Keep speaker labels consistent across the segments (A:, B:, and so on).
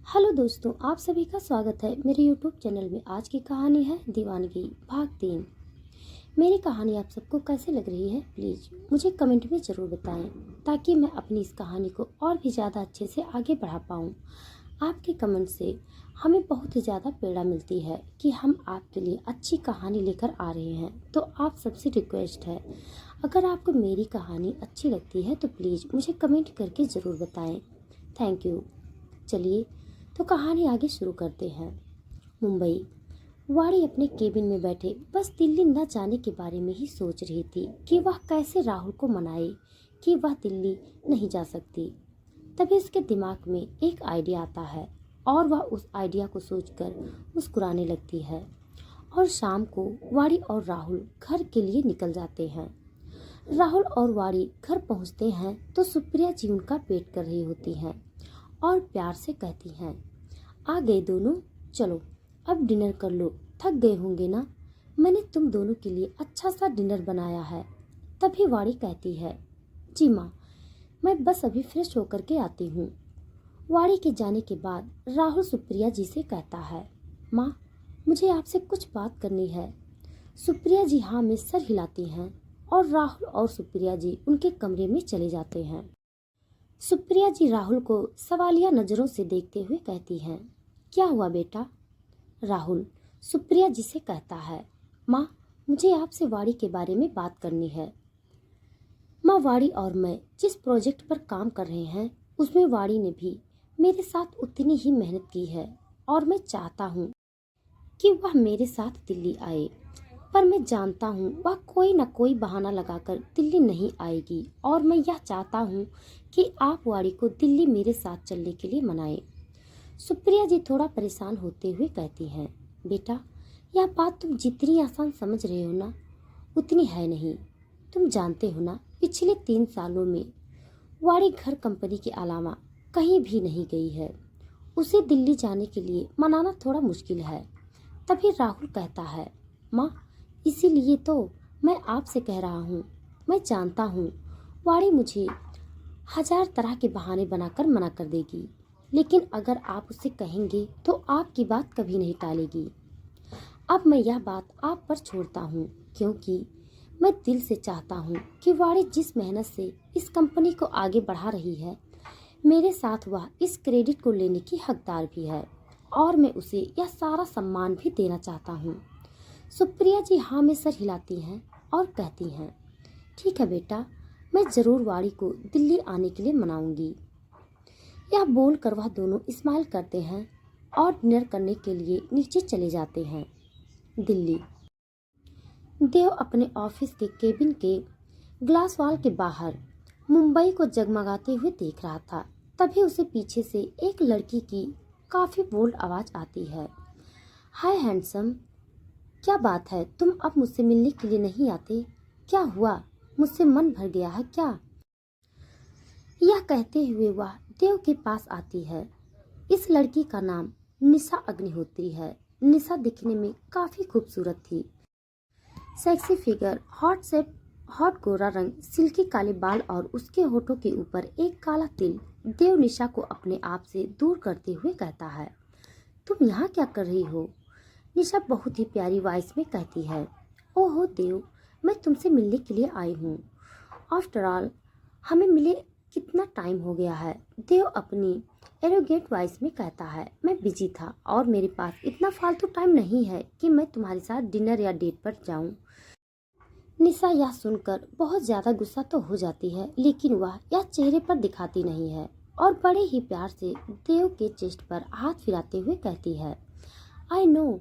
A: Hello दोस्तों, आप सभी का स्वागत है मेरे यूट्यूब चैनल में। आज की कहानी है दीवानगी भाग 3। मेरी कहानी आप सबको कैसे लग रही है प्लीज़ मुझे कमेंट में ज़रूर बताएं, ताकि मैं अपनी इस कहानी को और भी ज़्यादा अच्छे से आगे बढ़ा पाऊँ। आपके कमेंट से हमें बहुत ही ज़्यादा प्रेरणा मिलती है कि हम आपके लिए अच्छी कहानी लेकर आ रहे हैं। तो आप सबसे रिक्वेस्ट है, अगर आपको मेरी कहानी अच्छी लगती है तो प्लीज़ मुझे कमेंट करके ज़रूर बताएं। Thank you. चलिए तो कहानी आगे शुरू करते हैं। मुंबई। वाड़ी अपने केबिन में बैठे बस दिल्ली न जाने के बारे में ही सोच रही थी कि वह कैसे राहुल को मनाए कि वह दिल्ली नहीं जा सकती। तभी उसके दिमाग में एक आइडिया आता है और वह उस आइडिया को सोचकर मुस्कुराने लगती है। और शाम को वाड़ी और राहुल घर के लिए निकल जाते हैं। राहुल और वाड़ी घर पहुंचते हैं तो सुप्रिया जी उनका वेट कर रही होती हैं और प्यार से कहती हैं, आ गए दोनों, चलो अब डिनर कर लो, थक गए होंगे ना, मैंने तुम दोनों के लिए अच्छा सा डिनर बनाया है। तभी वाड़ी कहती है, जी माँ, मैं बस अभी फ्रेश होकर के आती हूँ। वाड़ी के जाने के बाद राहुल सुप्रिया जी से कहता है, माँ, मुझे आपसे कुछ बात करनी है। सुप्रिया जी हाँ में सर हिलाती हैं और राहुल और सुप्रिया जी उनके कमरे में चले जाते हैं। सुप्रिया जी राहुल को सवालिया नजरों से देखते हुए कहती हैं, क्या हुआ बेटा? राहुल सुप्रिया जी से कहता है, माँ, मुझे आपसे वाड़ी के बारे में बात करनी है। माँ, वाड़ी और मैं जिस प्रोजेक्ट पर काम कर रहे हैं उसमें वाड़ी ने भी मेरे साथ उतनी ही मेहनत की है और मैं चाहता हूँ कि वह मेरे साथ दिल्ली आए, पर मैं जानता हूँ वह कोई न कोई बहाना लगाकर दिल्ली नहीं आएगी और मैं यह चाहता हूँ कि आप वाड़ी को दिल्ली मेरे साथ चलने के लिए मनाएं। सुप्रिया जी थोड़ा परेशान होते हुए कहती हैं, बेटा, यह बात तुम जितनी आसान समझ रहे हो ना, उतनी है नहीं। तुम जानते हो ना, पिछले 3 सालों में वाड़ी घर कंपनी के अलावा कहीं भी नहीं गई है। उसे दिल्ली जाने के लिए मनाना थोड़ा मुश्किल है। तभी राहुल कहता है, माँ, इसीलिए तो मैं आपसे कह रहा हूँ। मैं जानता हूँ वाड़ी मुझे 1000 तरह के बहाने बनाकर मना कर देगी, लेकिन अगर आप उसे कहेंगे तो आपकी बात कभी नहीं टालेगी। अब मैं यह बात आप पर छोड़ता हूँ, क्योंकि मैं दिल से चाहता हूँ कि वाड़ी जिस मेहनत से इस कंपनी को आगे बढ़ा रही है, मेरे साथ वह इस क्रेडिट को लेने की हकदार भी है और मैं उसे यह सारा सम्मान भी देना चाहता हूँ। सुप्रिया जी हाँ में सर हिलाती हैं और कहती हैं, ठीक है बेटा, मैं ज़रूर वाड़ी को दिल्ली आने के लिए मनाऊंगी। यह बोलकर वह दोनों स्माइल करते हैं और डिनर करने के लिए नीचे चले जाते हैं। दिल्ली। देव अपने ऑफिस के केबिन के ग्लास वॉल के बाहर मुंबई को जगमगाते हुए देख रहा था। तभी उसे पीछे से एक लड़की की काफी बोल्ड आवाज आती है, हाय हैंडसम, क्या बात है, तुम अब मुझसे मिलने के लिए नहीं आते? क्या हुआ, मुझसे मन भर गया है क्या? यह कहते हुए वह देव के पास आती है। इस लड़की का नाम निशा अग्निहोत्री है। निशा दिखने में काफी खूबसूरत थी। Sexy figure, hot shape, hot गोरा रंग, सिल्की काले बाल और उसके होठों के ऊपर एक काला तिल। देव निशा को अपने आप से दूर करते हुए कहता है, तुम यहाँ क्या कर रही हो? निशा बहुत ही प्यारी वॉइस में कहती है, ओहो देव, मैं तुमसे मिलने के लिए आई हूँ। आफ्टर ऑल हमें मिले कितना टाइम हो गया है। देव अपनी एरोगेट वॉइस में कहता है, मैं बिजी था और मेरे पास इतना फालतू टाइम नहीं है कि मैं तुम्हारे साथ डिनर या डेट पर जाऊं। निशा यह सुनकर बहुत ज्यादा गुस्सा तो हो जाती है, लेकिन वह यह चेहरे पर दिखाती नहीं है और बड़े ही प्यार से देव के चेस्ट पर हाथ फिराते हुए कहती है, आई नो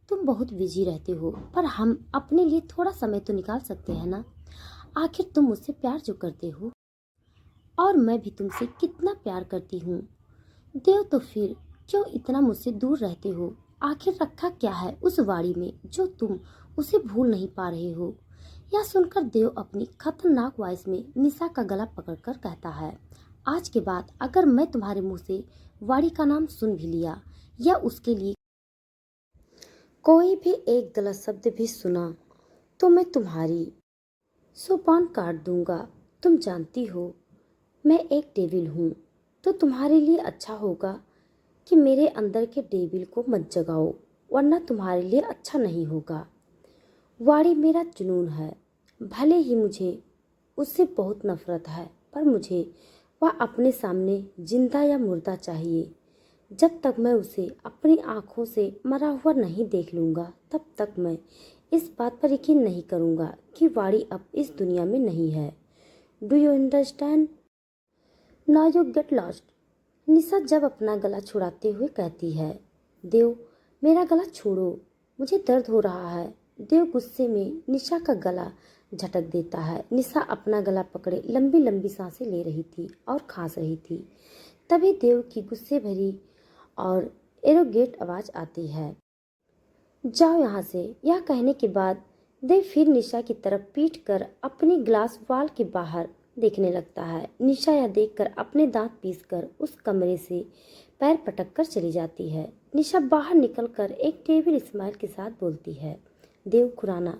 A: तुम बहुत बिजी रहते हो, पर हम अपने लिए थोड़ा समय तो निकाल सकते हैं ना। आखिर तुम मुझसे प्यार जो करते हो और मैं भी तुमसे कितना प्यार करती हूँ। देव, तो फिर क्यों इतना मुझसे दूर रहते हो? आखिर रखा क्या है उस वाड़ी में जो तुम उसे भूल नहीं पा रहे हो? यह सुनकर देव अपनी खतरनाक वॉइस में निशा का गला पकड़कर कहता है, आज के बाद अगर मैं तुम्हारे मुंह से वाड़ी का नाम सुन भी लिया या उसके लिए कोई भी एक गलत शब्द भी सुना तो मैं तुम्हारी जुबान काट दूंगा। तुम जानती हो मैं एक डेविल हूँ, तो तुम्हारे लिए अच्छा होगा कि मेरे अंदर के डेविल को मत जगाओ, वरना तुम्हारे लिए अच्छा नहीं होगा। वाड़ी मेरा जुनून है। भले ही मुझे उससे बहुत नफरत है, पर मुझे वह अपने सामने जिंदा या मुर्दा चाहिए। जब तक मैं उसे अपनी आंखों से मरा हुआ नहीं देख लूँगा, तब तक मैं इस बात पर यकीन नहीं करूँगा कि वाड़ी अब इस दुनिया में नहीं है। Do you understand? Now you get lost. Nisha जब अपना गला छुड़ाते हुए कहती है, देव मेरा गला छोड़ो, मुझे दर्द हो रहा है। देव गुस्से में निशा का गला झटक देता है। निशा अपना गला पकड़े लंबी लंबी सांसें ले रही थी और खांस रही थी। तभी देव की गुस्से भरी और एरोगेट आवाज आती है, जाओ यहाँ से। यह कहने के बाद देव फिर निशा की तरफ पीट कर अपनी ग्लास वॉल के बाहर देखने लगता है। निशा यह देखकर अपने दांत पीसकर उस कमरे से पैर पटक कर चली जाती है। निशा बाहर निकलकर एक टेबल स्माइल के साथ बोलती है, देव खुराना,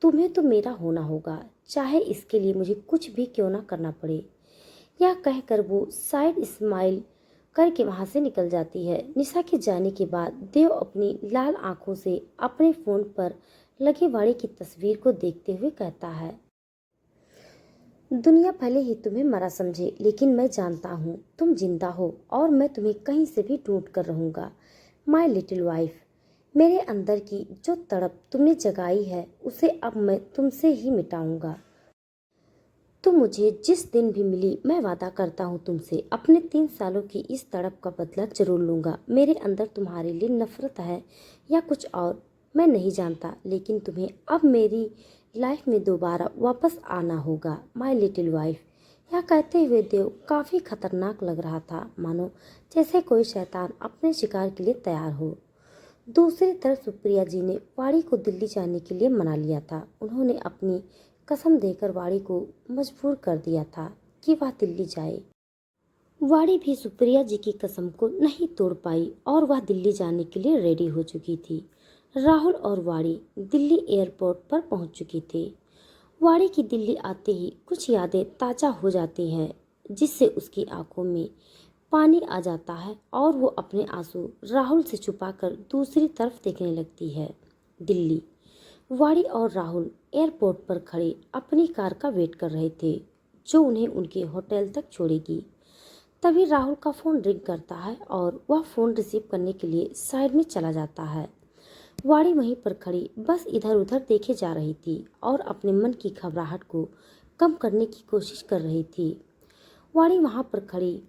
A: तुम्हें तो मेरा होना होगा, चाहे इसके लिए मुझे कुछ भी क्यों ना करना पड़े। यह कहकर वो साइड स्माइल करके वहां से निकल जाती है। निशा के जाने के बाद देव अपनी लाल आंखों से अपने फोन पर लगे वाड़ी की तस्वीर को देखते हुए कहता है, दुनिया भले ही तुम्हें मरा समझे, लेकिन मैं जानता हूँ तुम जिंदा हो और मैं तुम्हें कहीं से भी ढूंढ कर रहूंगा। माई लिटिल वाइफ, मेरे अंदर की जो तड़प तुमने जगाई है उसे अब मैं तुमसे ही मिटाऊंगा। तुम मुझे जिस दिन भी मिली, मैं वादा करता हूँ तुमसे अपने 3 सालों की इस तड़प का बदला जरूर लूंगा। मेरे अंदर तुम्हारे लिए नफरत है या कुछ और, मैं नहीं जानता, लेकिन तुम्हें अब मेरी लाइफ में दोबारा वापस आना होगा। My little wife. यह कहते हुए देव काफी खतरनाक लग रहा था, मानो जैसे कोई शैतान अपने शिकार के लिए तैयार हो। दूसरी तरफ सुप्रिया जी ने वाड़ी को दिल्ली जाने के लिए मना लिया था। उन्होंने अपनी कसम देकर वाड़ी को मजबूर कर दिया था कि वह दिल्ली जाए। वाड़ी भी सुप्रिया जी की कसम को नहीं तोड़ पाई और वह दिल्ली जाने के लिए रेडी हो चुकी थी। राहुल और वाड़ी दिल्ली एयरपोर्ट पर पहुंच चुकी थे। वाड़ी की दिल्ली आते ही कुछ यादें ताज़ा हो जाती हैं, जिससे उसकी आंखों में पानी आ जाता है और वो अपने आंसू राहुल से छुपाकर दूसरी तरफ देखने लगती है। दिल्ली। वाड़ी और राहुल एयरपोर्ट पर खड़े अपनी कार का वेट कर रहे थे, जो उन्हें उनके होटल तक छोड़ेगी। तभी राहुल का फ़ोन रिंग करता है और वह फ़ोन रिसीव करने के लिए साइड में चला जाता है। वाड़ी वहीं पर खड़ी बस इधर उधर देखे जा रही थी और अपने मन की घबराहट को कम करने की कोशिश कर रही थी। वाड़ी वहां पर खड़ी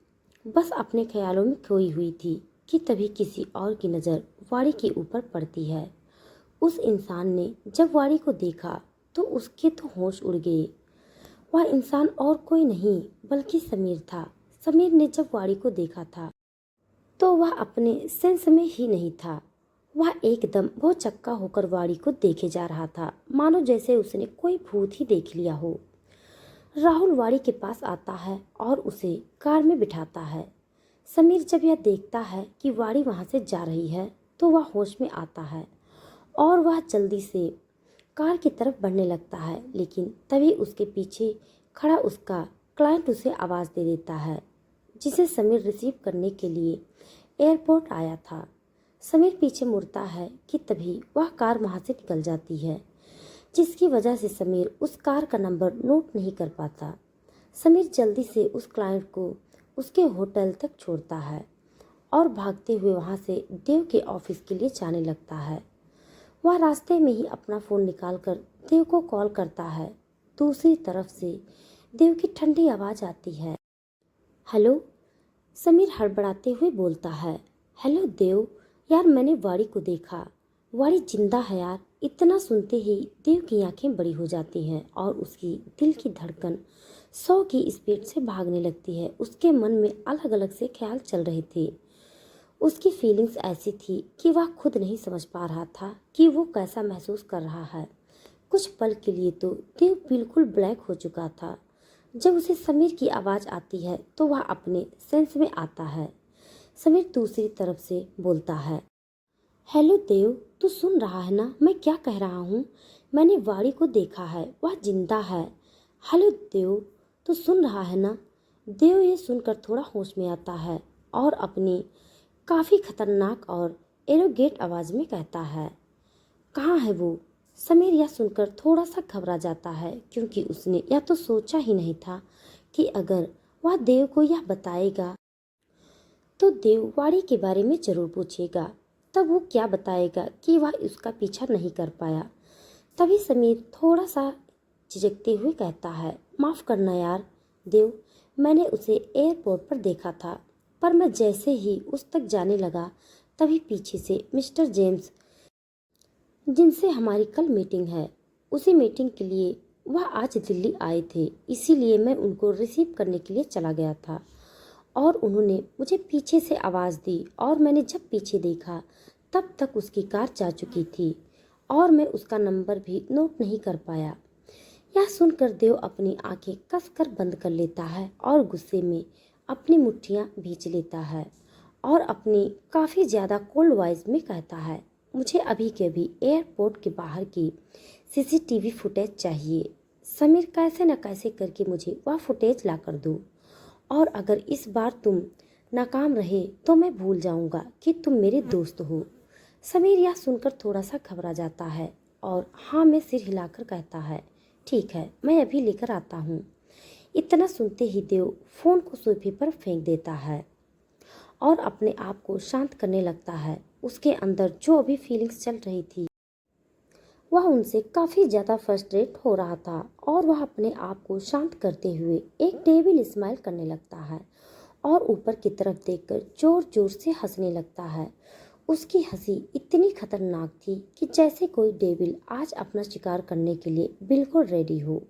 A: बस अपने ख्यालों में खोई हुई थी कि तभी किसी और की नज़र वाड़ी के ऊपर पड़ती है। उस इंसान ने जब वाड़ी को देखा तो उसके तो होश उड़ गए। वह इंसान और कोई नहीं बल्कि समीर था। समीर ने जब वाड़ी को देखा था तो वह अपने सेंस में ही नहीं था। वह एकदम भौचक्का होकर वाड़ी को देखे जा रहा था, मानो जैसे उसने कोई भूत ही देख लिया हो। राहुल वाड़ी के पास आता है और उसे कार में बिठाता है। समीर जब यह देखता है कि वाड़ी वहां से जा रही है तो वह होश में आता है और वह जल्दी से कार की तरफ बढ़ने लगता है, लेकिन तभी उसके पीछे खड़ा उसका क्लाइंट उसे आवाज़ दे देता है, जिसे समीर रिसीव करने के लिए एयरपोर्ट आया था। समीर पीछे मुड़ता है कि तभी वह कार वहां से निकल जाती है, जिसकी वजह से समीर उस कार का नंबर नोट नहीं कर पाता। समीर जल्दी से उस क्लाइंट को उसके होटल तक छोड़ता है और भागते हुए वहां से देव के ऑफिस के लिए जाने लगता है। वह रास्ते में ही अपना फ़ोन निकालकर देव को कॉल करता है। दूसरी तरफ से देव की ठंडी आवाज़ आती है, हेलो। समीर हड़बड़ाते हुए बोलता है, हेलो देव, यार मैंने वाड़ी को देखा, वाड़ी जिंदा है यार। इतना सुनते ही देव की आंखें बड़ी हो जाती हैं और उसकी दिल की धड़कन 100 की स्पीड से भागने लगती है। उसके मन में अलग अलग से ख्याल चल रहे थे। उसकी फीलिंग्स ऐसी थी कि वह खुद नहीं समझ पा रहा था कि वो कैसा महसूस कर रहा है। कुछ पल के लिए तो देव बिल्कुल ब्लैंक हो चुका था। जब उसे समीर की आवाज़ आती है तो वह अपने सेंस में आता है। समीर दूसरी तरफ से बोलता है, हेलो देव, तू सुन रहा है ना मैं क्या कह रहा हूँ? मैंने वाड़ी को देखा है, वह जिंदा है। हेलो देव, तू सुन रहा है ना? देव ये सुनकर थोड़ा होश में आता है और अपनी काफ़ी खतरनाक और एरोगेट आवाज़ में कहता है। कहाँ है वो? समीर यह सुनकर थोड़ा सा घबरा जाता है, क्योंकि उसने यह तो सोचा ही नहीं था कि अगर वह देव को यह बताएगा तो देव वाड़ी के बारे में जरूर पूछेगा। तब वो क्या बताएगा कि वह उसका पीछा नहीं कर पाया। तभी समीर थोड़ा सा झिझकते हुए कहता है, माफ़ करना यार देव, मैंने उसे एयरपोर्ट पर देखा था, पर मैं जैसे ही उस तक जाने लगा तभी पीछे से मिस्टर जेम्स, जिनसे हमारी कल मीटिंग है, उसी मीटिंग के लिए वह आज दिल्ली आए थे, इसीलिए मैं उनको रिसीव करने के लिए चला गया था और उन्होंने मुझे पीछे से आवाज़ दी और मैंने जब पीछे देखा तब तक उसकी कार जा चुकी थी और मैं उसका नंबर भी नोट नहीं कर पाया। यह सुनकर देव अपनी आंखें कसकर बंद कर लेता है और गुस्से में अपनी मुट्ठियां भींच लेता है और अपनी काफ़ी ज़्यादा कोल्ड वॉइस में कहता है, मुझे अभी के अभी एयरपोर्ट के बाहर की सीसीटीवी फुटेज चाहिए। समीर, कैसे न कैसे करके मुझे वह फुटेज ला कर दो और अगर इस बार तुम नाकाम रहे तो मैं भूल जाऊंगा कि तुम मेरे दोस्त हो। समीर यह सुनकर थोड़ा सा घबरा जाता है और हाँ में सिर हिलाकर कहता है, ठीक है, मैं अभी लेकर आता हूँ। इतना सुनते ही देव फोन को सोफे पर फेंक देता है और अपने आप को शांत करने लगता है। उसके अंदर जो अभी फीलिंग्स चल रही थी वह उनसे काफ़ी ज़्यादा फ्रस्ट्रेट हो रहा था और वह अपने आप को शांत करते हुए एक डेविल स्माइल करने लगता है और ऊपर की तरफ देखकर जोर जोर से हंसने लगता है। उसकी हंसी इतनी खतरनाक थी कि जैसे कोई डेविल आज अपना शिकार करने के लिए बिल्कुल रेडी हो।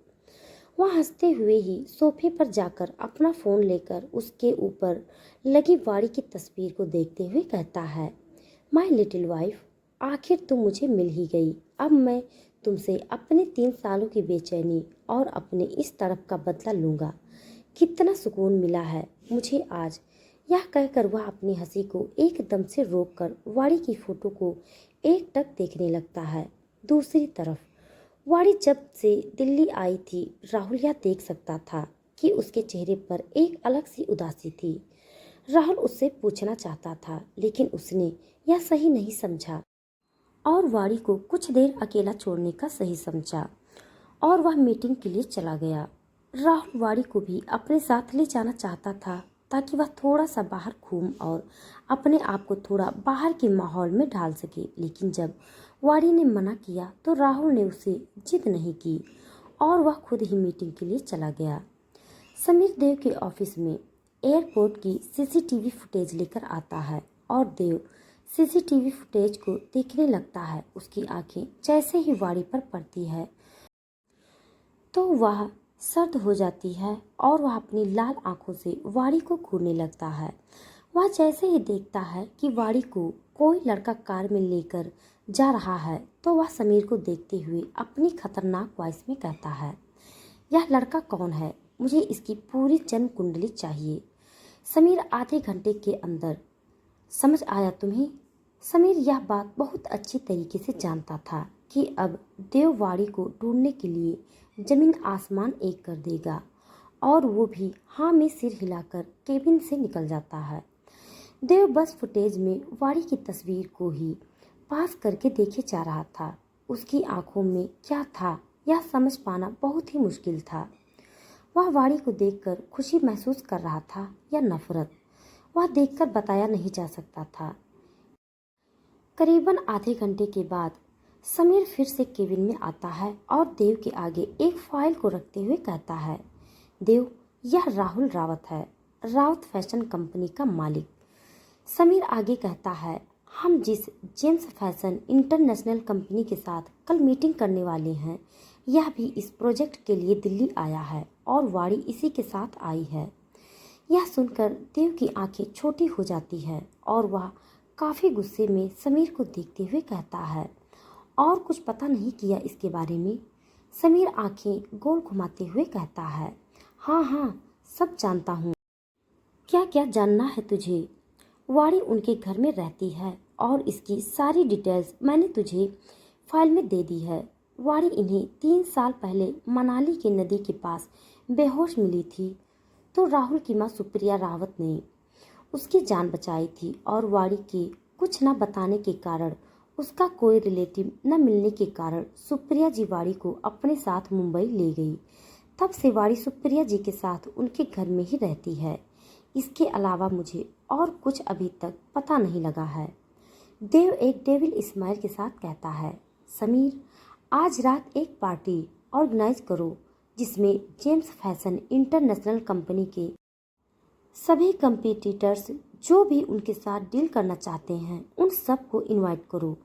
A: वह हंसते हुए ही सोफे पर जाकर अपना फ़ोन लेकर उसके ऊपर लगी वाड़ी की तस्वीर को देखते हुए कहता है, माय लिटिल वाइफ, आखिर तुम मुझे मिल ही गई। अब मैं तुमसे अपने 3 सालों की बेचैनी और अपने इस तड़प का बदला लूँगा। कितना सुकून मिला है मुझे आज। यह कहकर वह अपनी हंसी को एकदम से रोककर वाड़ी की फोटो को एकटक देखने लगता है। दूसरी तरफ वाड़ी जब से दिल्ली आई थी, राहुल यह देख सकता था कि उसके चेहरे पर एक अलग सी उदासी थी। राहुल उससे पूछना चाहता था, लेकिन उसने यह सही नहीं समझा और वाड़ी को कुछ देर अकेला छोड़ने का सही समझा और वह मीटिंग के लिए चला गया। राहुल वाड़ी को भी अपने साथ ले जाना चाहता था ताकि वह थोड़ा सा बाहर घूम और अपने आप को थोड़ा बाहर के माहौल में ढाल सके, लेकिन जब वाड़ी ने मना किया तो राहुल ने उसे जिद नहीं की और वह खुद ही मीटिंग के लिए चला गया। समीर देव के ऑफिस में एयरपोर्ट की सीसीटीवी फुटेज लेकर आता है और देव सीसीटीवी फुटेज को देखने लगता है। उसकी आंखें जैसे ही वाड़ी पर पड़ती है तो वह सर्द हो जाती है और वह अपनी लाल आंखों से वाड़ी को घूरने लगता है। वह जैसे ही देखता है कि वाड़ी को कोई लड़का कार में लेकर जा रहा है तो वह समीर को देखते हुए अपनी खतरनाक वॉइस में कहता है, यह लड़का कौन है? मुझे इसकी पूरी जन्म कुंडली चाहिए। समीर, आधे घंटे के अंदर समझ आया तुम्हें? समीर यह बात बहुत अच्छी तरीके से जानता था कि अब देव वाड़ी को ढूंढने के लिए जमीन आसमान एक कर देगा और वो भी हाँ में सिर हिलाकर केबिन से निकल जाता है। देव बस फुटेज में वाड़ी की तस्वीर को ही पास करके देखे जा रहा था। उसकी आंखों में क्या था यह समझ पाना बहुत ही मुश्किल था। वह वाड़ी को देखकर खुशी महसूस कर रहा था या नफरत, वह देखकर बताया नहीं जा सकता था। करीबन आधे घंटे के बाद समीर फिर से केबिन में आता है और देव के आगे एक फाइल को रखते हुए कहता है, देव, यह राहुल रावत है, रावत फैशन कंपनी का मालिक। समीर आगे कहता है, हम जिस जेम्स फैशन इंटरनेशनल कंपनी के साथ कल मीटिंग करने वाले हैं, यह भी इस प्रोजेक्ट के लिए दिल्ली आया है और वाड़ी इसी के साथ आई है। यह सुनकर देव की आंखें छोटी हो जाती है और वह काफ़ी गुस्से में समीर को देखते हुए कहता है, और कुछ पता नहीं किया इसके बारे में? समीर आंखें गोल घुमाते हुए कहता है, हाँ हाँ, सब जानता हूँ। क्या क्या जानना है तुझे? वाड़ी उनके घर में रहती है और इसकी सारी डिटेल्स मैंने तुझे फाइल में दे दी है। वाड़ी इन्हें 3 साल पहले मनाली के नदी के पास बेहोश मिली थी, तो राहुल की माँ सुप्रिया रावत ने उसकी जान बचाई थी और वाड़ी के कुछ न बताने के कारण, उसका कोई रिलेटिव न मिलने के कारण सुप्रिया जी वाड़ी को अपने साथ मुंबई ले गई। तब से वाड़ी सुप्रिया जी के साथ उनके घर में ही रहती है। इसके अलावा मुझे और कुछ अभी तक पता नहीं लगा है। देव एक डेविल स्माइल के साथ कहता है, समीर, आज रात एक पार्टी ऑर्गेनाइज करो जिसमें जेम्स फैशन इंटरनेशनल कंपनी के सभी कंपटीटर्स जो भी उनके साथ डील करना चाहते हैं उन सब को इनवाइट करो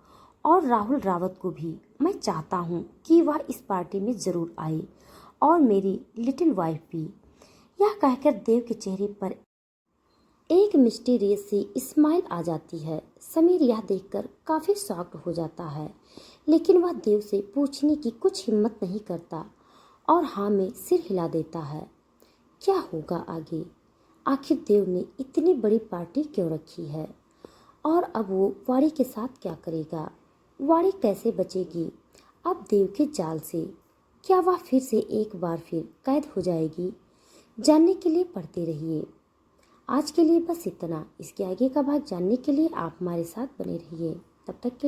A: और राहुल रावत को भी। मैं चाहता हूँ कि वह इस पार्टी में ज़रूर आए और मेरी लिटिल वाइफ भी। यह कहकर देव के चेहरे पर एक मिस्टीरियस सी स्माइल आ जाती है। समीर यह देखकर काफ़ी शॉक्ड हो जाता है, लेकिन वह देव से पूछने की कुछ हिम्मत नहीं करता और हाँ में सिर हिला देता है। क्या होगा आगे? आखिर देव ने इतनी बड़ी पार्टी क्यों रखी है? और अब वो वाड़ी के साथ क्या करेगा? वाड़ी कैसे बचेगी अब देव के जाल से? क्या वह फिर से एक बार फिर कैद हो जाएगी? जानने के लिए पढ़ते रहिए। आज के लिए बस इतना। इसके आगे का भाग जानने के लिए आप हमारे साथ बने रहिए। तब तक के